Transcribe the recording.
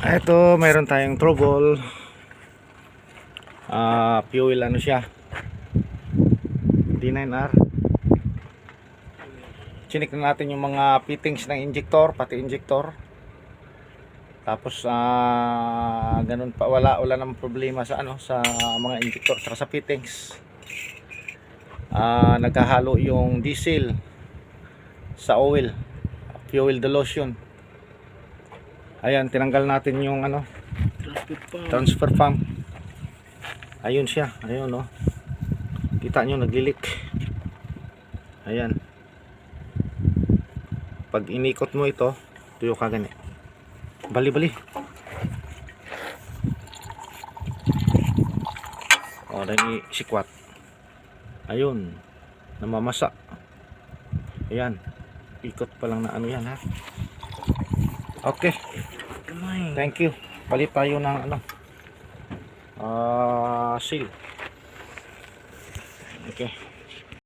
Ito, mayroon tayong trouble. Fuel ano siya, D9R. Chinik na natin yung mga fittings ng injector, pati injector. Tapos ganun pa, wala namang problema sa sa mga injector at sa fittings. Nagkahalo yung diesel sa oil, fuel dilution. Ayan, tinanggal natin yung transfer pump. Ayun siya, ayun kita nyo, naglilik. Ayan, pag inikot mo ito, tuyo ka gani, bali dahil sikwat. Ayun, namamasa. Ayan, ikot pa lang na yan ha. Okay, thank you. Palit tayo ng seal. Okay.